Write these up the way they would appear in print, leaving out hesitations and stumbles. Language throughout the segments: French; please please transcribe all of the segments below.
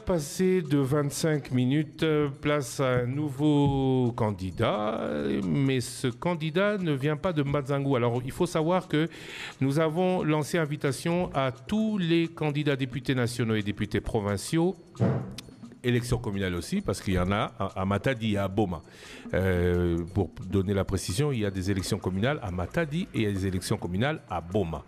Passé de 25 minutes, place à un nouveau candidat, mais ce candidat ne vient pas de Mbazangou. Alors il faut savoir que nous avons lancé invitation à tous les candidats députés nationaux et députés provinciaux, élections communales aussi, parce qu'il y en a à Matadi et à Boma. Pour donner la précision, il y a des élections communales à Matadi et il y a des élections communales à Boma.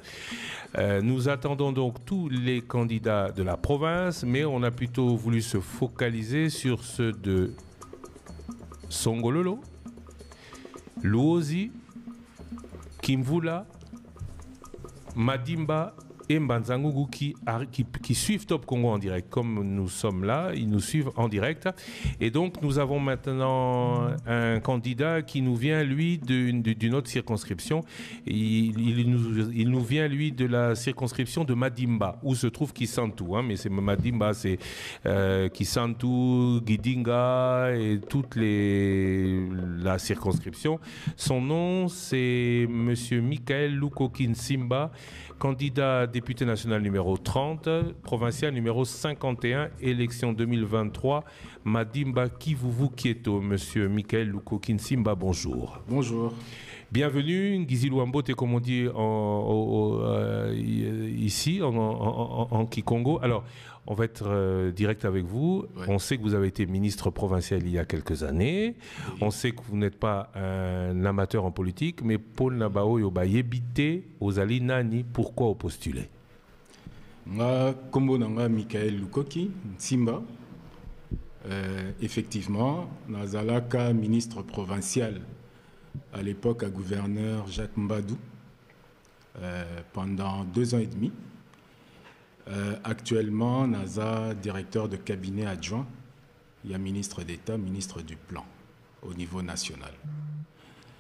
Nous attendons donc tous les candidats de la province, mais on a plutôt voulu se focaliser sur ceux de Songololo, Luozi, Kimvula, Madimba et Mbanzangougou qui suivent Top Congo en direct. Comme nous sommes là, ils nous suivent en direct. Et donc, nous avons maintenant un candidat qui nous vient, lui, d'une autre circonscription. Il nous vient, lui, de la circonscription de Madimba, où se trouve Kisantu. Hein, mais c'est Madimba, c'est Kisantu, Gidinga et toute la circonscription. Son nom, c'est Monsieur Michael Lukokin Simba, candidat député national numéro 30, provincial numéro 51, élection 2023, Madimba Kivuvu Kieto. Monsieur Michael Lukokin Simba, bonjour. Bonjour. Bienvenue, Ngizi Luambote, comme on dit ici, en Kikongo. Alors, on va être direct avec vous. Ouais. On sait que vous avez été ministre provincial il y a quelques années. Oui. On sait que vous n'êtes pas un amateur en politique, mais Paul Nabao Yobayebite Ozali Nani, pourquoi au postuler? Kombo nanga Michael Lukoki Simba. Effectivement, Nazalaka ministre provincial à l'époque à gouverneur Jacques Mbadou pendant 2 ans et demi. Actuellement, Naza, directeur de cabinet adjoint, il y a ministre d'État, ministre du Plan au niveau national.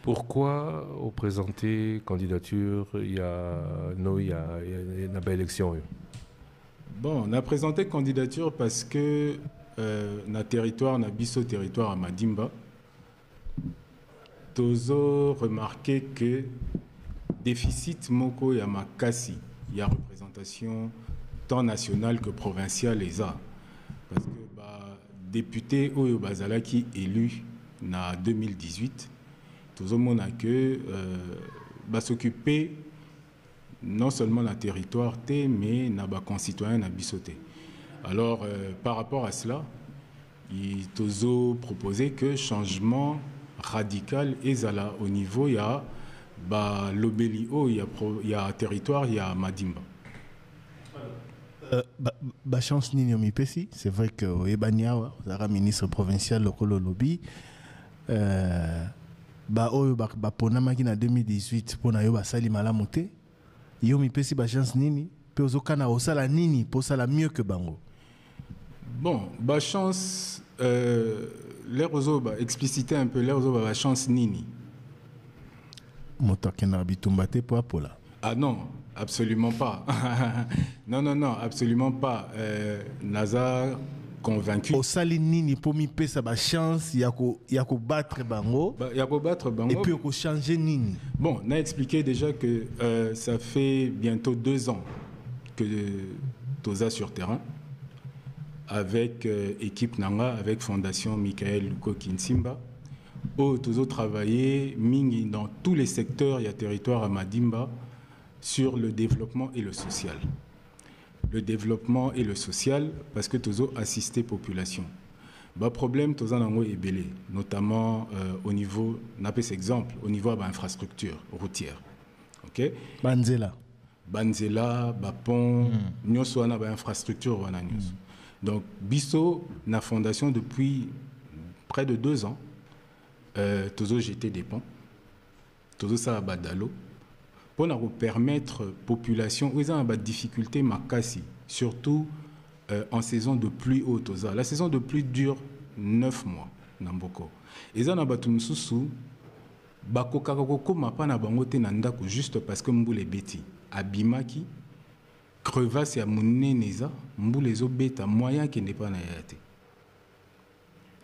Pourquoi au présenter candidature, il y a une belle élection? Bon, on a présenté candidature parce que notre territoire, na biso territoire à Madimba, Tozo remarqué que déficit moko ya makasi, il y a représentation tant nationale que provinciale les a. Parce que député Oyo Bazalaki élu en 2018, Tozo mona que s'occuper non seulement la territoire mais na ba concitoyen na bisoté. Alors par rapport à cela, il Tozo proposé que changement radical ezala au niveau il y a l'Obélio, il y a territoire, il y a Madimba. Chance Nini Omipesi, c'est vrai que Ebania, Zara ministre provincial lokolo lobby, ponamaki na 2018 pona yo basali malamuté, yo mipesi chance Nini, pe ozokana osala nini pour sala mieux que bango. Bon, chance l'air aux expliciter un peu l'air aux chance Nini. Motokena bitumbate po apola. Ah non, absolument pas. non, absolument pas. Naza convaincu. Au sali nini pour mi pesa ba chance yako battre bango. Yako battre bango. Et puis yako changer nini. Bon, on a expliqué déjà que ça fait bientôt 2 ans que Toza sur terrain avec équipe Nanga, avec Fondation Michael Lukokin Simba. Tozo travaillé mingi dans tous les secteurs, il y a territoire à Madimba sur le développement et le social. Le développement et le social parce que Tozo assisté population. Problème Tozo nango est belé, notamment au niveau, n'appelle exemple, au niveau de l'infrastructure routière. OK? Banzela, pont, nyoso ana infrastructure wana nyos. Donc biso na fondation depuis près de 2 ans. Tozo jeter des ponts, Tozo ça badalo, pour nous permettre population où ils ont des difficultés makasi, surtout en saison de pluie haute. La saison de pluie dure 9 mois, namboko. Ils ont des mususu, bakokakoko mapa na bangote nandako juste parce que mboule beti. abimaki crevasse ya monene eza mbula ezobeta moyen qui n'est pas na yate.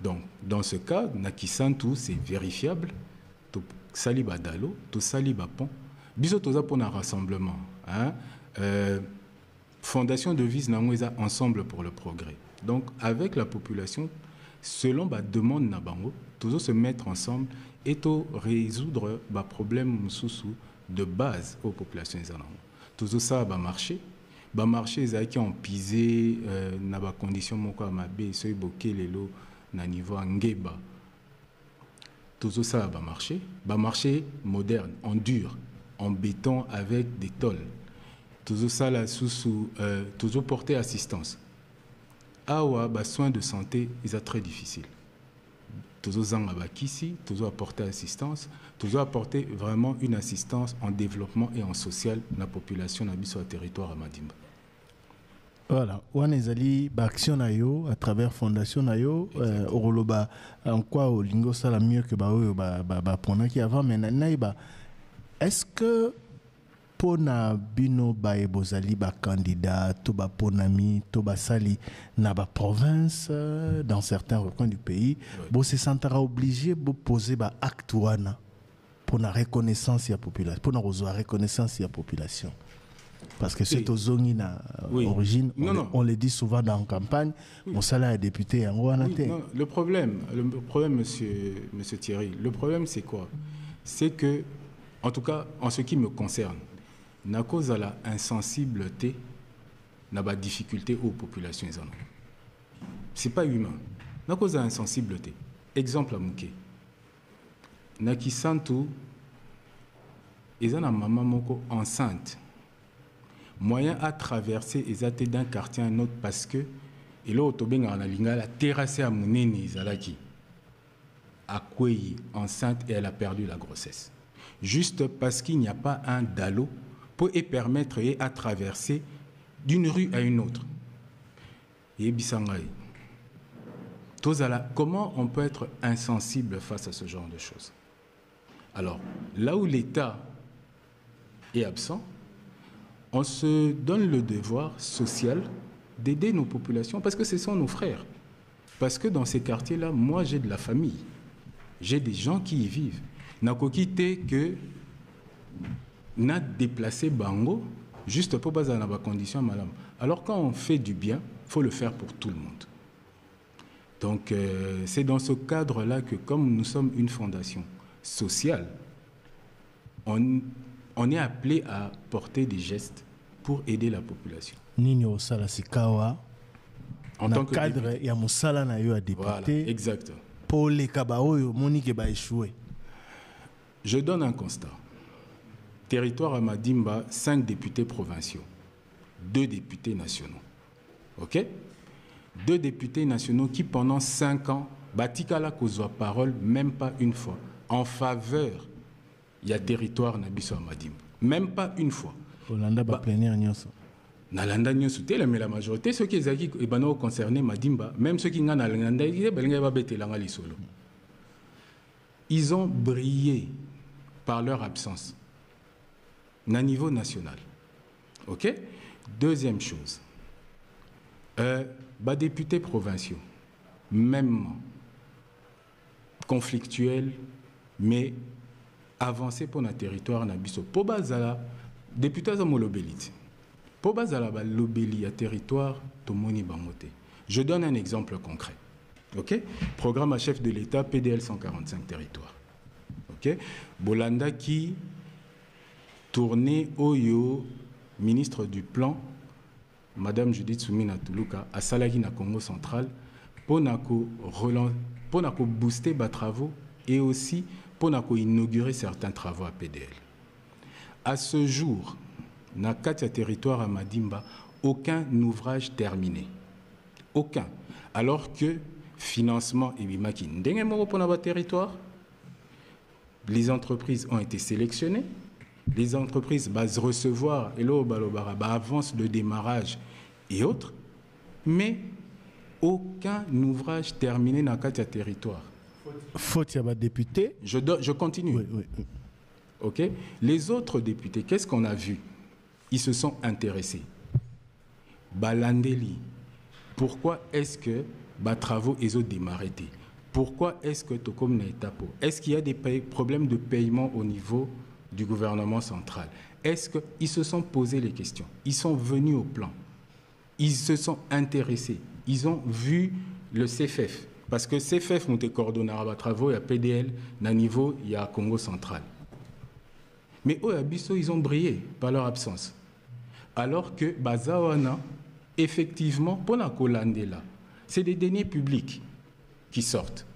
Donc dans ce cas na Kisantu c'est vérifiable, to sali badalo to sali bapon biso toza pour un rassemblement, hein? Fondation de devise nango eza ensemble pour le progrès. Donc avec la population selon ba demande na bango toujours se mettre ensemble et to résoudre ba problème sous de base aux populations ezango. Toujours ça ba marché ezaki en pisé na ba condition moko mabe so iboké lelo na niveau ngeba. Toujours ça ba marché moderne en dur, en béton avec des tôles. Toujours ça là sous toujours porter assistance. Awa ba soins de santé est très difficile. Toujours zanga bakisi, toujours apporter assistance, toujours apporter vraiment une assistance en développement et en social la population na biso territoire à Madimba. Voilà, on est allé action nayo à travers fondation nayo oroloba en quoi au lingo ça la mieux que ba pona qui avant mais naïba est-ce que pona bino ba ebozali ba candidat to ba ponami to ba sali na ba province dans certains recoins du pays bo se sentara obligé de poser ba acte wana pour la reconnaissance ya population pour la reconnaissance ya population. Parce que c'est aux zones origine, on le dit souvent dans la campagne, mon salaire est député en gros. Le problème, monsieur Thierry, le problème c'est quoi? C'est que, en tout cas, en ce qui me concerne, na cause à la insensibilité, n'a pas de difficulté aux populations. C'est pas humain. Na cause à insensibilité. Exemple à Mouké. Na Kisantu, ils ont une maman moko enceinte. Moyen à traverser les athées d'un quartier à un autre parce que et là autobenga na linga la terrasse à monene izalaki akwei enceinte et elle a perdu la grossesse juste parce qu'il n'y a pas un dalo pour permettre à traverser d'une rue à une autre. Et bisangai tozala comment on peut être insensible face à ce genre de choses? Alors là où l'État est absent, on se donne le devoir social d'aider nos populations parce que ce sont nos frères. Parce que dans ces quartiers-là, moi j'ai de la famille. J'ai des gens qui y vivent. N'a quitté que n'a déplacé Bango juste pour baser dans la condition madame. Alors quand on fait du bien, il faut le faire pour tout le monde. Donc c'est dans ce cadre-là que comme nous sommes une fondation sociale, on est appelé à porter des gestes pour aider la population. Nino Sala Sikawa, en tant que cadre, il y a Moussala na yo a député. Voilà, exact. Pour les Kabaoyo, Monique va échouer. Je donne un constat. Territoire à Madimba, 5 députés provinciaux, 2 députés nationaux. OK? 2 députés nationaux qui pendant 5 ans, Batikala kozwa parole même pas une fois en faveur. Il y a territoire Nabiso Amadim. Même pas une fois. Olanda ba plénière nyonso. Nalanda nyonso te mais la majorité ceux qui ezaki ebano concernés Madimba, même ceux qui ngana landa belinga ba betelanga lisolo. Ils ont brillé par leur absence. Na niveau national. OK? Deuxième chose. Ba députés provinciaux même conflictuels mais avancer pour notre territoire na biso po bazala député za molobelite po bazala ba lobeli ya territoire to moni bangote. Je donne un exemple concret. OK? Programme à chef de l'État PDL 145 territoires. OK? Bolanda qui tournait Oyo ministre du plan Madame Judith Soumina Tuluka à Salagi na Congo central pour nako relance pour nako booster ba travaux et aussi pour inaugurer certains travaux à PDL. À ce jour, dans le territoire à Madimba, aucun ouvrage terminé. Aucun. Alors que financement et bimaki ndenge pour notre territoire, les entreprises ont été sélectionnées, les entreprises vont recevoir et avance de démarrage et autres, mais aucun ouvrage terminé dans le territoire. Faut-il y avoir député? Je continue. Oui. OK? Les autres députés, qu'est-ce qu'on a vu? ils se sont intéressés. Balandeli, pourquoi est-ce que les travaux ont démarré? Pourquoi est-ce que Tokom n'a pas? Est-ce qu'il y a des problèmes de paiement au niveau du gouvernement central? Est-ce qu'ils se sont posé les questions? Ils sont venus au plan. Ils se sont intéressés. Ils ont vu le CFF. Parce que CFF ont été coordonnés à travaux, il y a PDL, à niveau, il y a Congo central. Mais eux, à Bisso, ils ont brillé par leur absence. Alors que Bazawana, effectivement, pour la Colandela, c'est des deniers publics qui sortent.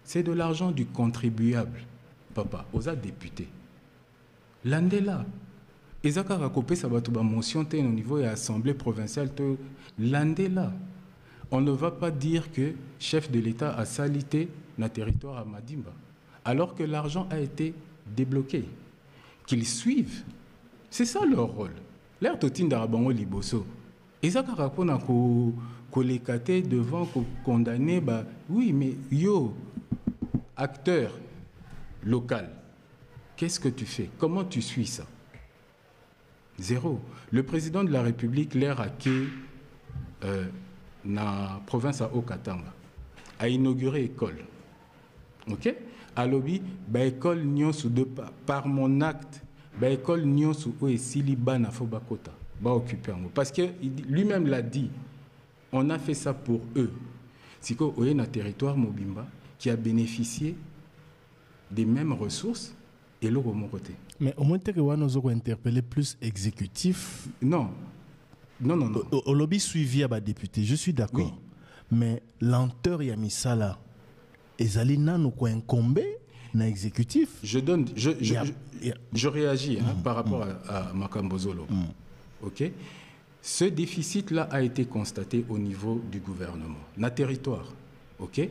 C'est de l'argent du contribuable, papa, aux députés. Landela. Ezaka rakopé ça va tout motion au niveau de l'Assemblée provinciale. Landela. On ne va pas dire que le chef de l'État a salité dans le territoire à Madimba, alors que l'argent a été débloqué. Qu'ils suivent. C'est ça leur rôle. L'air totin d'Arabango Liboso. Ezaka rakona ko lekate devant ko condamner bah oui mais yo acteur local. Qu'est-ce que tu fais? Comment tu suis ça? Zéro. Le président de la République l'air à qui na province à Okatanga a inauguré école. OK? À lobby ba école nyon sous deux par mon acte ba école nyon sous o esili bana fo bakota ba occuper en parce que lui-même l'a dit. On a fait ça pour eux. C'est qu'on a un territoire Mobimba qui a bénéficié des mêmes ressources et l'autre mon côté. Mais au moins, tu as interpellé plus exécutif. Non. Non. Au lobby suivi à ma député, je suis d'accord. Oui. Mais lenteur, il y a mis ça là. Et Zalina nous quoi incombé dans l'exécutif. Je réagis par rapport à Makambozolo. OK? Ce déficit-là a été constaté au niveau du gouvernement, na territoire. OK?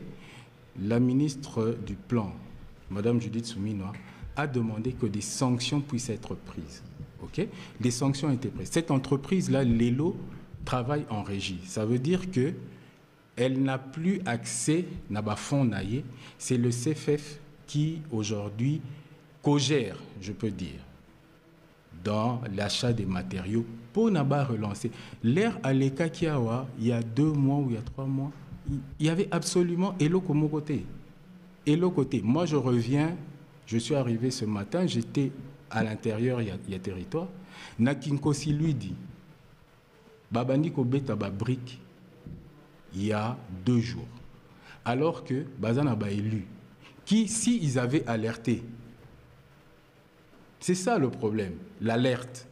La ministre du Plan, Madame Judith Souminoa, a demandé que des sanctions puissent être prises. OK? Des sanctions ont été prises. Cette entreprise-là, Lelo, travaille en régie. Ça veut dire qu'elle n'a plus accès à fonds naïe. C'est le CFF qui, aujourd'hui, co-gère, je peux dire, dans l'achat des matériaux pour Naba relancer. L'air à l'Eka Kiawa, il y a 2 mois ou il y a 3 mois, il y avait absolument Elo comme côté. Elo côté. Moi, je reviens, je suis arrivé ce matin, j'étais à l'intérieur, il y a territoire. Nakinkosi lui dit, Babandi Kobeta ba brique il y a 2 jours. Alors que Bazana ba élu, qui, si ils avaient alerté, c'est ça le problème, l'alerte.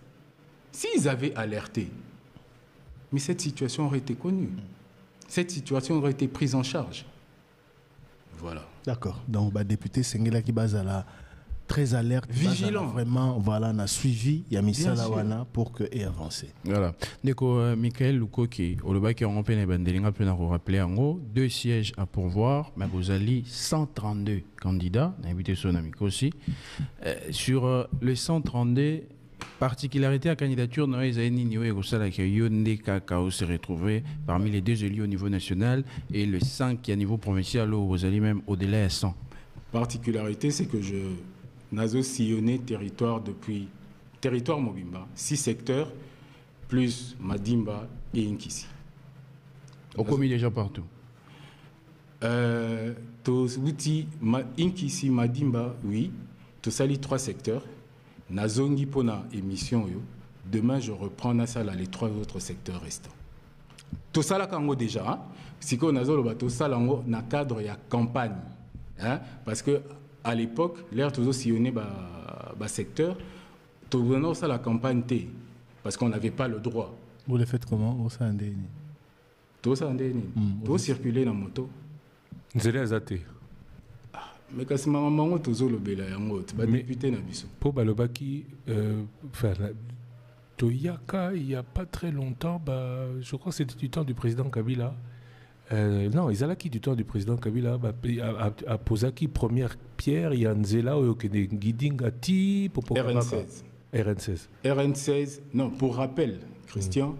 S'ils avaient alerté, mais cette situation aurait été connue. Cette situation aurait été prise en charge. Voilà. D'accord. Donc, bah, député Sengela qui base à la très alerte, vigilant. Vraiment, voilà, on a suivi Yamisa Lawana pour que ait avancé. Voilà. Neko Michael Lukoki, au Lobaki en Européen et Bandelinga, peut nous rappeler en gros 2 sièges à pourvoir, mais vous allez 132 candidats, invité son ami aussi. Sur les 132, particularité à candidature, nous avons Yonde Kakao se retrouver parmi les 2 élus au niveau national et le 5 qui est à niveau provincial, où vous allez même au-delà à 100. Particularité, c'est que je n'ai sillonné territoire depuis territoire Mobimba, 6 secteurs, plus Madimba et Inkisi. Au commis déjà partout. Inkisi, Madimba, oui. Tout ça, les 3 secteurs. Nazongi pona émission yo. Demain, je reprends na sala les 3 autres secteurs restants. Tout ça là kango déjà, si qu'on a tout ça là na cadre ya campagne, hein, parce que à l'époque, l'air toujours sillonné ba secteur, tout venant ça la campagne t, parce qu'on n'avait pas le droit. Vous le faites comment au sein des tout ça ndeni, tout circuler dans moto. Nzela azate. Mais quand c'est maman toujours le bela yango, ba député na biso. Pour balobaki Toyaka, il n'y a pas très longtemps, je crois que c'était du temps du président Kabila. Non, ils allaient qui du temps du président Kabila a posé qui première pierre, il y a Nzela ou Guiding Ati pour RN16. RN16. RN16, non, pour rappel, Christian,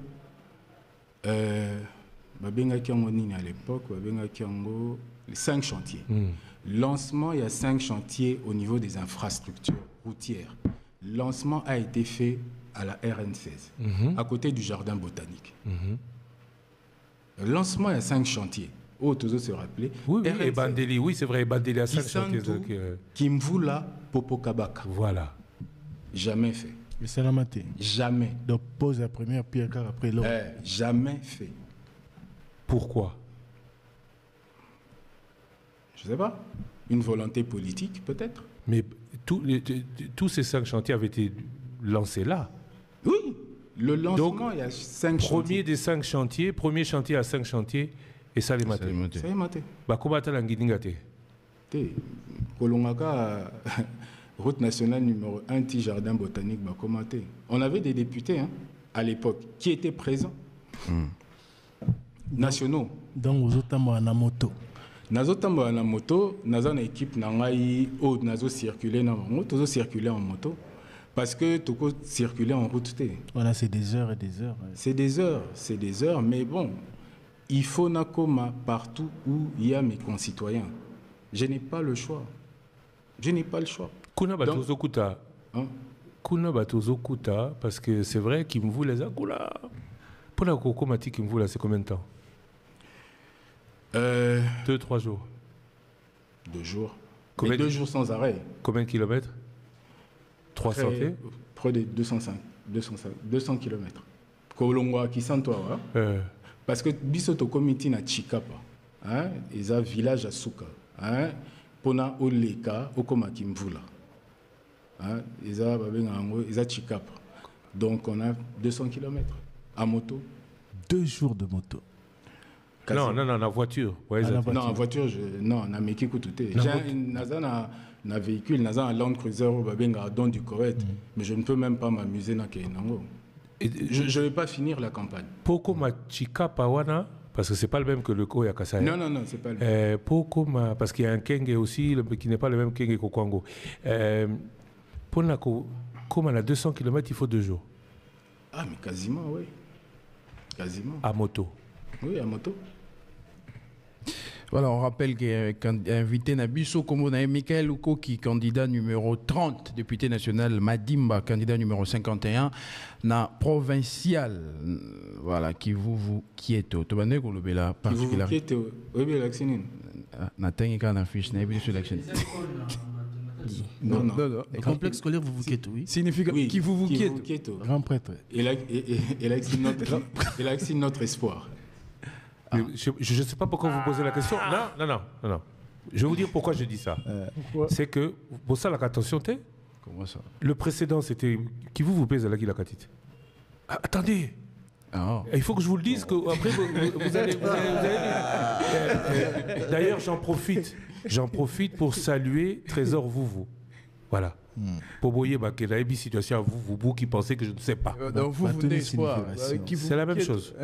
Babenga Kiangonini à l'époque, Babenga Kiango, 5 chantiers. Lancement, il y a 5 chantiers au niveau des infrastructures routières. Le lancement a été fait à la RN16, Mhm. à côté du jardin botanique. Mhm. Le lancement, il y a 5 chantiers. Oh, tous se rappeler. Oui, oui, RN16, et Bandeli, oui, c'est vrai, Bandeli à 5 chantiers. Kisantu, Kimvula, Popokabaka. Voilà. Jamais fait. Et c'est la matin. Jamais. Donc pose la première pierre car après l'autre. Jamais fait. Pourquoi? Je ne sais pas. Une volonté politique, peut-être. Mais tous ces 5 chantiers avaient été lancés là. Oui. Le lancement, Donc, il y a 5 Premier chantiers. des 5 chantiers, premier chantier à 5 chantiers, et ça les matin. Ça y est, maté. Bah, comment t'as l'anguiningate? Kolongaka, route nationale numéro 1, petit jardin botanique, bah, comment t'es. On avait des députés hein, à l'époque qui étaient présents. Nationaux. Donc aux autres temps en moto. Nazotamba na moto, naza na équipe na ngai o nazo circuler na moto, tozo circuler en moto parce que toko circuler en route té. Voilà, c'est des heures et des heures. C'est des heures, mais bon, il faut nakoma partout où il y a mes concitoyens. Je n'ai pas le choix. Je n'ai pas le choix. Kuna batozo kuta. Hein? Kuna batozo kuta parce que c'est vrai qu'il me voulait ça kula. Pour la coco mati qu'il me voulait c'est combien de temps? 2-3 jours. 2 jours. Combien Mais 2 jours sans arrêt. Combien de kilomètres? 300 Près de 200 km. Kolongwa Kisantoa. Parce que bisoto comité na Chikapa. Hein, ils ont village à Souka. Hein, pona Oleka, Okoma Kimvula. Hein, ils ont Chikapa. Donc on a 200 km à moto. 2 jours de moto. Non, en voiture. Ouais, Non, en voiture, non, on a mis qui tout. J'ai un véhicule, un Land Cruiser don du Koweït, mais je ne peux même pas m'amuser dans Kenango. Je ne vais pas finir la campagne. Poko Chika Pawana, parce que c'est pas le même que le Koya Kasai. Non, c'est pas le même. Parce qu'il y a un Kenge aussi, qui n'est pas le même Kenge qu'au Congo. Pour la comme à 200 km, il faut 2 jours. Ah, mais quasiment, oui. Quasiment. À moto. Oui, à moto. Voilà, on rappelle qu'invité Nabiso Kombo na Michael Lukoki, candidat numéro 30, député national Madimba, candidat numéro 51, na provincial, voilà, qui vous Kieto. Tu vas nous dire la particularité. Kieto, oui, l'accent. Na tengi kana fiche na ebi sur l'accent. Non. Le complexe scolaire vous Kieto, oui. Signifie qui vous Kieto. Grand prêtre. Il a accès notre espoir. Je ne sais pas pourquoi vous posez la question. Non. Je vais vous dire pourquoi je dis ça. C'est que, pour ça, la attention, comment ça? Le précédent, c'était qui vous pèse à la Guilacatite. Attendez. Il faut que je vous le dise, que après vous allez D'ailleurs, j'en profite pour saluer Trésor Vous. Voilà. Pour voyer qu'il y a une situation à vous qui pensez que je ne sais pas. Donc vous venez espoir. C'est la même chose.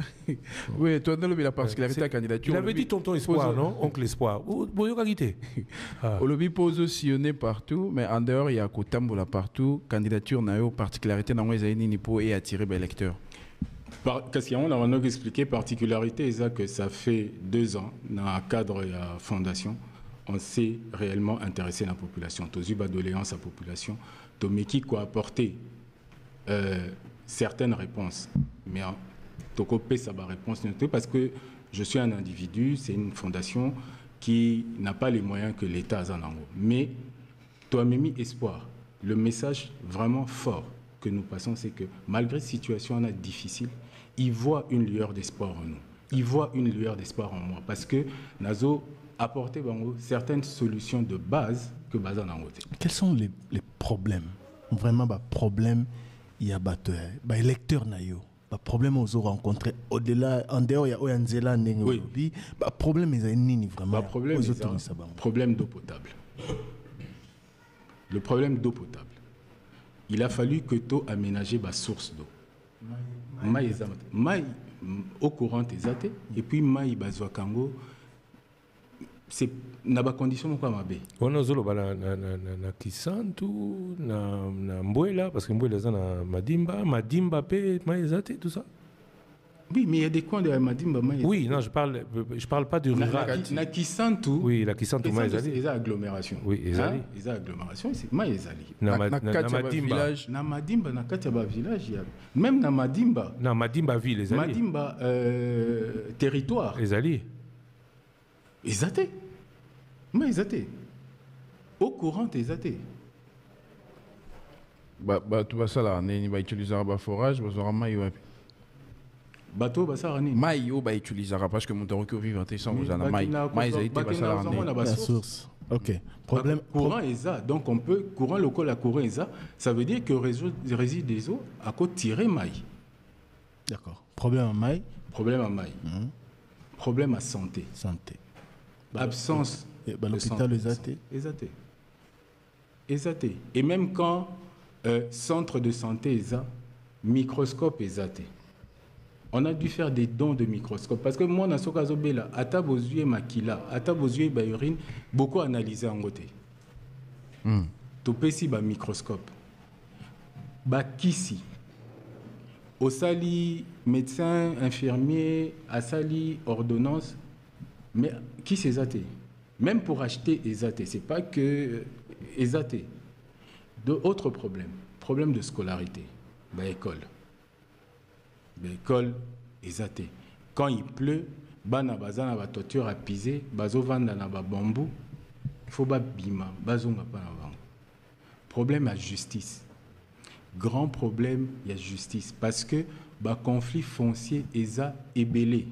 Oui, toi, on a la particularité à la candidature. Il avait dit tonton espoir, non? Oncle espoir. Vous voyez au lobby pose sillonner partout, mais en dehors, il y a Kotambola partout. Candidature n'a eu particularité dans les années et attirer les électeurs. Parce qu'on a expliqué particularité, c'est que ça fait 2 ans, dans un cadre et la fondation, on s'est réellement intéressé à la population. Tous eu doléances à la population. Tomeki a apporté certaines réponses. Mais Tokopé, ça va réponse parce que je suis un individu, c'est une fondation qui n'a pas les moyens que l'État a en haut. Mais toi, Mimi, espoir. Le message vraiment fort que nous passons, c'est que malgré cette situation difficile, il voit une lueur d'espoir en nous. Il voit une lueur d'espoir en moi. Parce que Nazo apporter certaines solutions de base que Bazan a voté. Quels sont les problèmes? Vraiment, problème, il y a des électeurs, il problème aux rencontrés. Au-delà, en dehors, il y a Oyanzela, oui. Problème, il y a vraiment. Problème d'eau potable. Le problème d'eau potable. Il a fallu que tu aménages ma source d'eau. Maï au courant des athées, et puis Maï Bazouakango. C'est na ba condition quoi mabe. On a zolo na Kisantu na Mbwela parce que Mbwela za na Madimba pe maizate tout ça. Oui, mais il y a des coins de Madimba. Oui, non, je parle pas du rural. Na Kisantu. Oui, la Kisantu, ma ezali. Ils ont agglomération. Oui, ezali. Ils ont agglomération, c'est ma ezali. Na Madimba village. Na Madimba, na Katiaba village, même na Madimba. Non, Madimba ville, ezali. Madimba territoire. Ezali. Ezate. Ma ezate. Au courant, ezate. Tu vas ça là, on va utiliser un forage, on va maï. Bateau, bah ça rani. Maï, on va utiliser parce que mon temps que vivre, t'es sans vous en maï. Maï, ça a été pas ça La source. Ok. Problème. Courant ESA. Donc on peut courant local à courant ESA. Ça veut dire que réside des eaux à côté tirer maï. D'accord. Problème à maï. Problème à maï. Problème à santé. Santé. Absence. L'hôpital ESAT. ESAT. Et même quand centre de santé ESA, microscope ESAT. On a dû faire des dons de microscope. Parce que moi, dans ce cas, à Tabozue Makila, à Tabozue Bayurine, beaucoup analysé en côté. Topesi ba microscope. Ba kisi. Au sali, médecin, infirmier, à sali, ordonnance. Mais qui c'est ESAT? Même pour acheter ESAT, c'est pas que ESAT. D'autres problèmes. Problème de scolarité. Ba école. L'école ESAT. Quand il pleut, bana bazana ba toiture à piser, bazo vanda na ba bambou, il faut ba bima, bazonga pa na bango. Problème à justice. Grand problème, il y a justice parce que ba conflit foncier ESA est belé.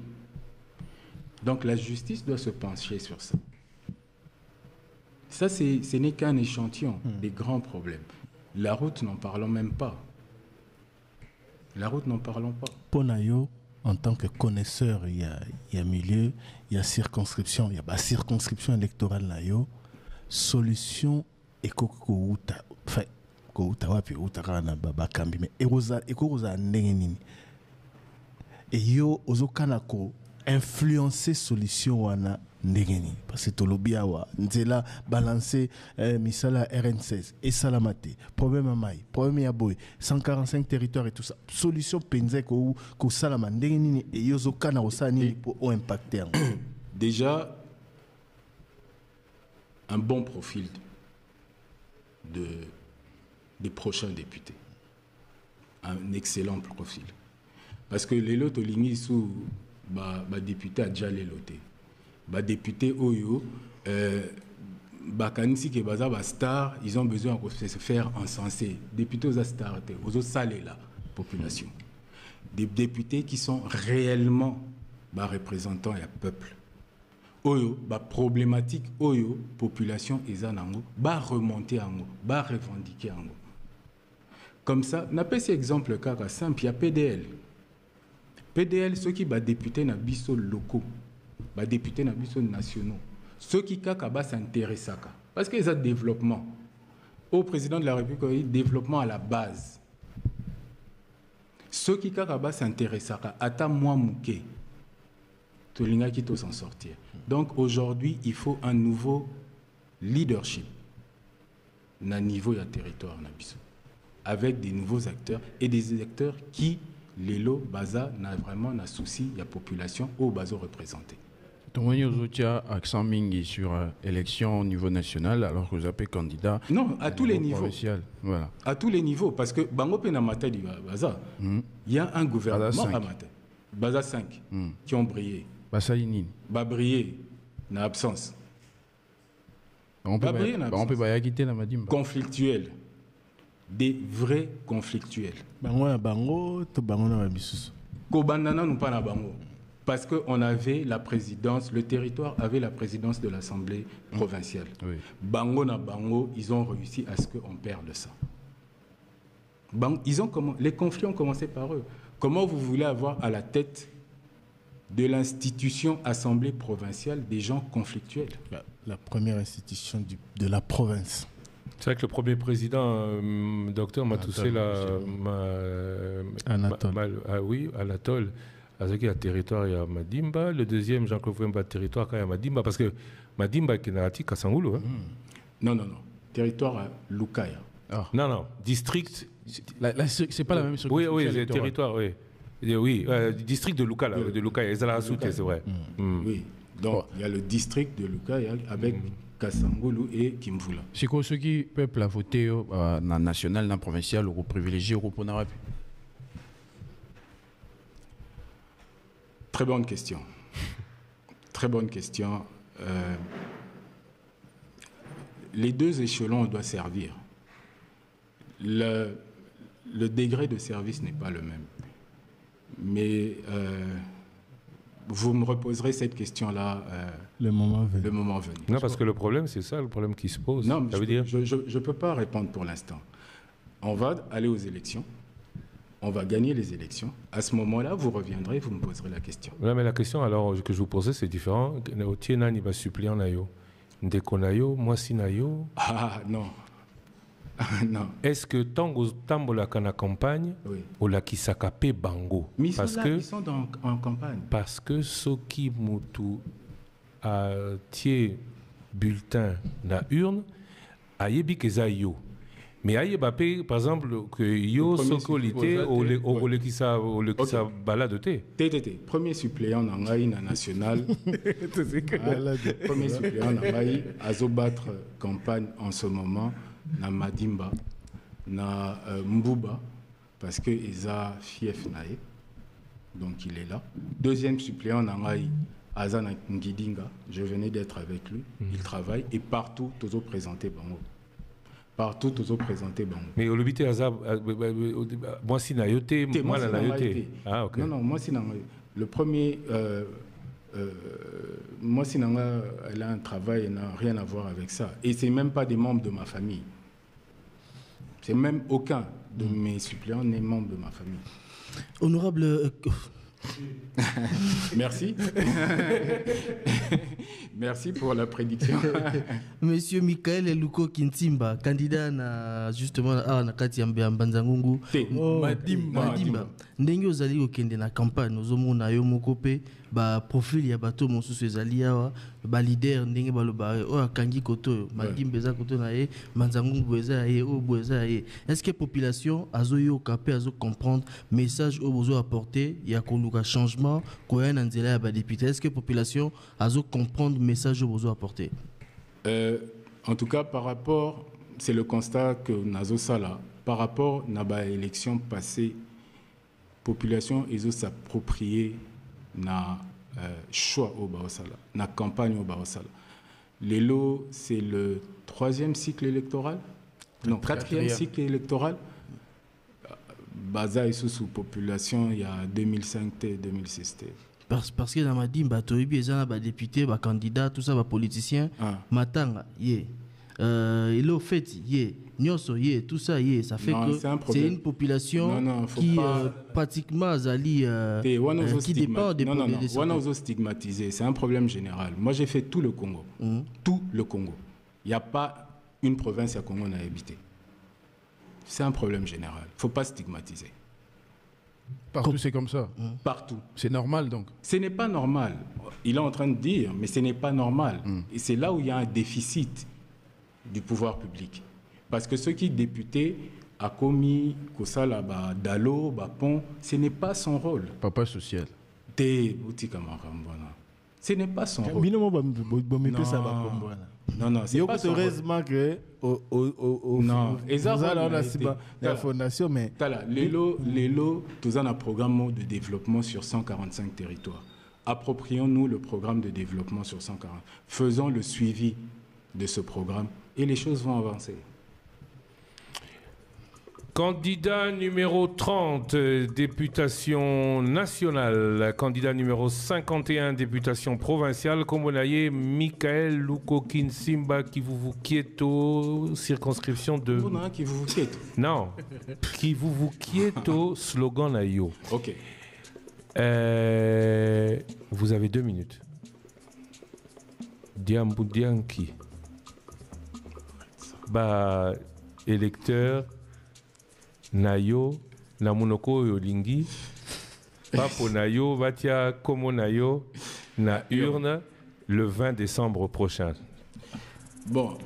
Donc la justice doit se pencher sur ça. Ça, ce n'est qu'un échantillon des grands problèmes. La route, n'en parlons même pas. La route, n'en parlons pas. Ponayo, en tant que connaisseur, il y a milieu, il y a circonscription, il y a circonscription électorale nayo, solution ekokouta, enfin kouta wapi outa kana baba kambi mais ekoza ndenge nini. Et yo ozokana ko influencer solution wana ndenge nini parce que tolobia wa nzela balancer misala RN16 et salamate problème à mai problème ya boy 145 territoires et tout ça solution penze ko salama ndenge nini et yozo kana osani pour impacter. Déjà un bon profil des prochains députés, un excellent profil parce que les lots olingi sous ba député a déjà les lotés. Ba député Oyo, bakanisi ke baza ba star, ils ont besoin de se faire encenser. Députés aux stars, aux salés la population. Des députés qui sont réellement ba représentants et peuple. Oyo, ba problématique Oyo, population ezanango, ba remonter ango, ba revendiquer ango. Comme ça, n'a pas ces exemples kaka simple, il y a PDL. PDL, ceux qui sont députés na biso locaux, députés na biso nationaux, ceux qui s'intéressent parce qu'ils ont développement. Au président de la République, développement à la base. Ceux qui s'intéressent à ta moi mouké, tout le monde qui doit s'en sortir. Donc aujourd'hui, il faut un nouveau leadership na niveau de territoire na biso, avec des nouveaux acteurs et des acteurs qui les lots baza n'a vraiment un souci de la population au bazo représenté. Donc vous avez accent mingi sur élection au niveau national alors que vous avez candidat. Non, à tous les niveaux. Voilà. À tous les niveaux parce que bango pe na mata du baza. Il y a un gouvernement à mata. Baza 5 qui ont brillé. Basalinine. Ba brillé na absence. On peut pas quitter la Madimba. Conflictuel. Des vrais conflictuels. Bango to bango na bisusu. Ko bandana nous pas na bango. Parce qu'on avait la présidence, le territoire avait la présidence de l'Assemblée provinciale. Oui. Bango na bango, ils ont réussi à ce qu'on perde ça. Les conflits ont commencé par eux. Comment vous voulez avoir à la tête de l'institution Assemblée provinciale des gens conflictuels? La première institution de la province. C'est vrai que le premier président, docteur Matousséla Anatole, avec le territoire à Madimba. Le deuxième, Jean-Claude Wemba, territoire à Madimba, parce que Madimba est Kenarati Kassangoulou. Non. Territoire à Lukaya. Non, district. C'est pas la même chose. Oui, c'est territoire, oui. Oui, du district de Luka, là, de Luka, c'est vrai. Oui, donc il y a le district de Luka avec Kasangulu et Kimvula. C'est quoi ceux qui peuvent voter dans national, dans provincial, ou privilégié, ou pour n'avoir. Très bonne question. Très bonne question. Les deux échelons doivent servir. Le degré de service n'est pas le même. Mais vous me reposerez cette question-là le moment venu. Non, parce que le problème, c'est ça, le problème qui se pose. Non, ça veut dire... je ne peux pas répondre pour l'instant. On va aller aux élections. On va gagner les élections. À ce moment-là, vous reviendrez et vous me poserez la question. Non, mais la question alors que je vous posais, c'est différent. Tienani va suppléant Nayo. Ndeko Nayo, Mwasi Nayo. Ah, non. Non. Est-ce que Tango Tambola Kana campagne, ou la Kisakape Bango? Mais ils sont en campagne. Parce que Soki Moutou a tié bulletin na urne, a yebi keza yo. Mais aïe Bappé, par exemple, que yo sokolité ou le qui sa balade té. Premier suppléant dans na national. Premier suppléant dans Ngaï, azo battre campagne en ce moment na Madimba, na Mbouba, parce que Eza fief nae, donc il est là. Deuxième suppléant dans Ngaï, Azana Ngidinga, je venais d'être avec lui, il travaille et partout tous présenté Bango. Partout, tous présentés. Mais au lobby, moi, si nayoté, moi, la nayoté. Ah, ok. Non, moi, si le premier, moi, si elle a un travail, elle n'a rien à voir avec ça. Et c'est même pas des membres de ma famille. C'est même aucun de mes suppléants n'est membre de ma famille. Honorable. Merci. Merci pour la prédiction. Monsieur Michael Luko Kintimba, candidat na justement na kati ya Mbanzangungu. Madimba. Ndenge ozali okende na campagne ozomona yo moko pe ba profil ya bato mosusu ezali awa ba leader ndenge baloba o akangi koto Madimba eza koto na ye Mbanzangungu eza ye o boza ye. Est-ce que population azoyo kapé azo comprendre message au besoin apporter ya koluka changement koya na nzela ya ba député? Est-ce que population azo comprendre message au besoin apporter? En tout cas par rapport, c'est le constat que nazo sala par rapport na ba élection passée, population ils ont s'approprié na choix au Baosala, na campagne au Baosala. L'élo, c'est le 3e cycle électoral, non 4e cycle électoral. Baza et sous population il y a 2005-2006. Parce que dans ma dit bah tu as des députés, des candidats, tout ça, des politiciens, matanga yeah. Et là au fait yeah. Nyoso, yeah, tout ça, yeah, ça fait que c'est une population qui pratiquement qui dépend des populations. On a stigmatisé, c'est un problème général. Moi, j'ai fait tout le Congo. Tout le Congo. Il n'y a pas une province à Congo où on a habité. C'est un problème général. Il ne faut pas stigmatiser. Partout, c'est comme ça. Partout. C'est normal, donc. Ce n'est pas normal. Il est en train de dire, mais ce n'est pas normal. Et c'est là où il y a un déficit du pouvoir public. Parce que ceux qui députés a commis Kosala, Dalo, Pont, ce n'est pas son rôle. Papa social. Ce n'est pas son rôle. Non, c'est pas son heureusement que non, la fondation, mais l'élo, tout un programme de développement sur 145 territoires. Approprions-nous le programme de développement sur 140. Faisons le suivi de ce programme et les choses vont avancer. Candidat numéro 30, députation nationale. Candidat numéro 51, députation provinciale. Comme vous voyez, Michael Lukokin Simba Kivuvu-Kieto, circonscription de... Non, Kivuvu-Kieto, slogan Nayo. Ok. Vous avez 2 minutes. Diamboudianki. Bah, électeur... Nayo, Namunoko Yolingi, Papo Nayo, Vatia Komo Nayo, na urne le 20 décembre prochain. Bon,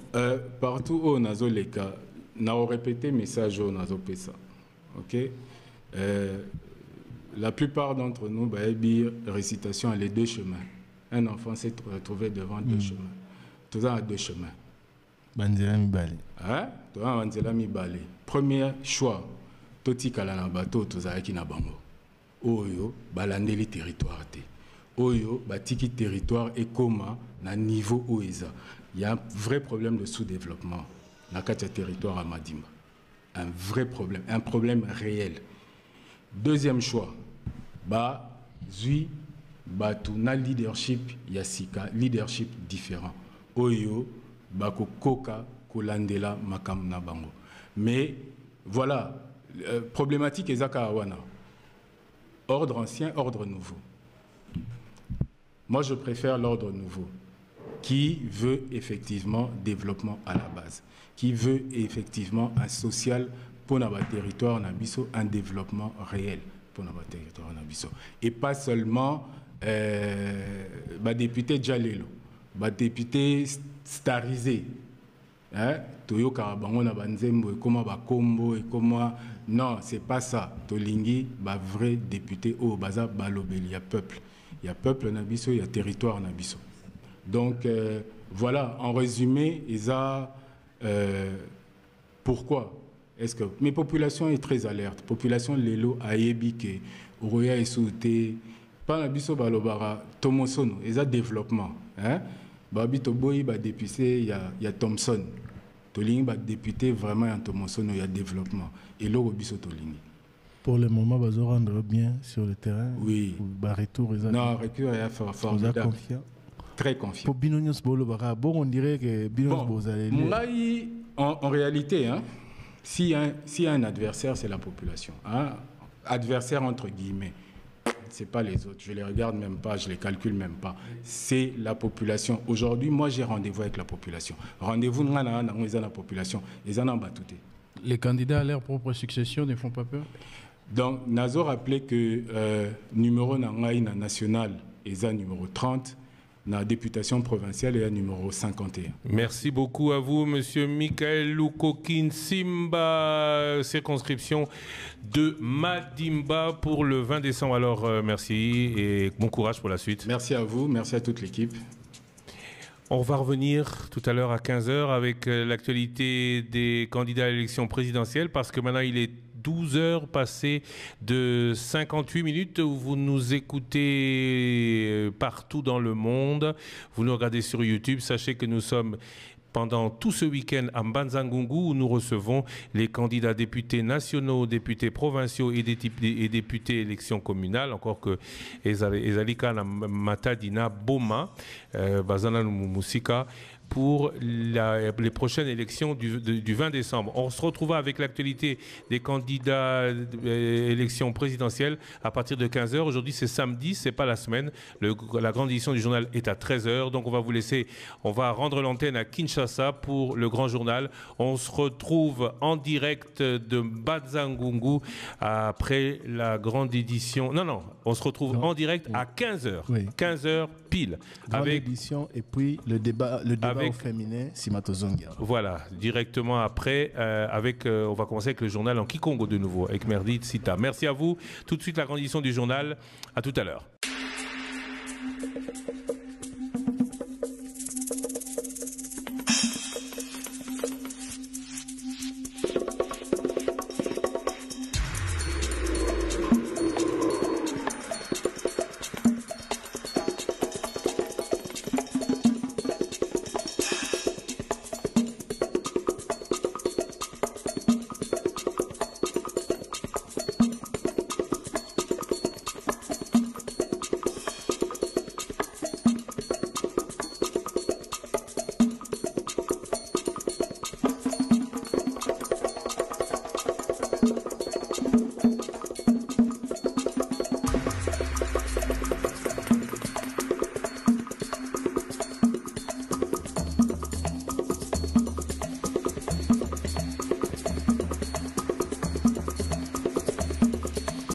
partout où on a les cas, on a répété message au Nazo Pesa. Ok? la plupart d'entre nous, bah, récitation à les deux chemins. Un enfant s'est retrouvé devant deux chemins. Tout à deux chemins. Banzela mibale. Hein? Tout à banzela mibale. Premier choix, toti kalana bato tozaki na bango. Oyo balandeli territoire te. Oyo batiki territoire et koma na niveau oeza. Il y a un vrai problème de sous-développement dans le territoire à Madimba. Un vrai problème, un problème réel. Deuxième choix, bah zui batuna leadership yasika, leadership différent. Oyo bako koka kolandela makam na bango. Mais voilà, problématique ezaka awana. Ordre ancien, ordre nouveau. Moi, je préfère l'ordre nouveau, qui veut effectivement développement à la base, qui veut effectivement un social pour notre territoire Nabiso, un développement réel pour notre territoire Nabiso. Et pas seulement député Djalelo, député starisé. Toyo Karabango na banzembo et comment ba combo et comment non, c'est pas ça. Tolingi ba vrai député au baza balobeli, il y a peuple. Il y a peuple Nabiso, il y a territoire Nabiso. Donc voilà, en résumé, pourquoi est-ce que mes populations est très alerte. Population lelo aebike, Oroya et Souté, pas Nabiso balobara, Tomosono, ils développement. Babi Toboy ba député, il y a Thompson. Tolingi ba député vraiment en Tomosono, il y a développement. Et l'eau biso Tolingi. Pour le moment, vous rendre bien sur le terrain. Oui. Retour, non, retour est formidable. Confiant. Très confiant. Pour Binonios Bolobara, bon, on dirait que Binonios Bolobara. En réalité, hein, s'il y a un adversaire, c'est la population. Hein? Adversaire entre guillemets. C'est pas les autres. Je les regarde même pas, je les calcule même pas. C'est la population. Aujourd'hui, moi, j'ai rendez-vous avec la population. Rendez-vous dans la population. Ils en ont battu. Les candidats à leur propre succession ne font pas peur? Donc, Nazo rappelait que numéro national est numéro 30, la députation provinciale est numéro 51. Merci beaucoup à vous, Monsieur Michael Lukokin Simba, circonscription de Madimba pour le 20 décembre. Alors, merci et bon courage pour la suite. Merci à vous, merci à toute l'équipe. On va revenir tout à l'heure à 15h avec l'actualité des candidats à l'élection présidentielle parce que maintenant il est 12 heures passées de 58 minutes. Vous nous écoutez partout dans le monde. Vous nous regardez sur YouTube. Sachez que nous sommes pendant tout ce week-end à Mbanza-Ngungu où nous recevons les candidats députés nationaux, députés provinciaux et députés élections communales, encore que Ezalika Matadina Boma, Bazana Musika, pour les prochaines élections du 20 décembre. On se retrouvera avec l'actualité des candidats élections présidentielles à partir de 15h. Aujourd'hui, c'est samedi, c'est pas la semaine. La grande édition du journal est à 13h. Donc, on va vous laisser, on va rendre l'antenne à Kinshasa pour le grand journal. On se retrouve en direct de Mbanza-Ngungu après la grande édition. Non, on se retrouve en direct à 15h. Oui. 15h pile. Grande édition et puis le débat au féminin, Simatozongia. Voilà, directement après, on va commencer avec le journal en Kikongo de nouveau, avec Merdit Sita. Merci à vous. Tout de suite, la grande édition du journal. À tout à l'heure.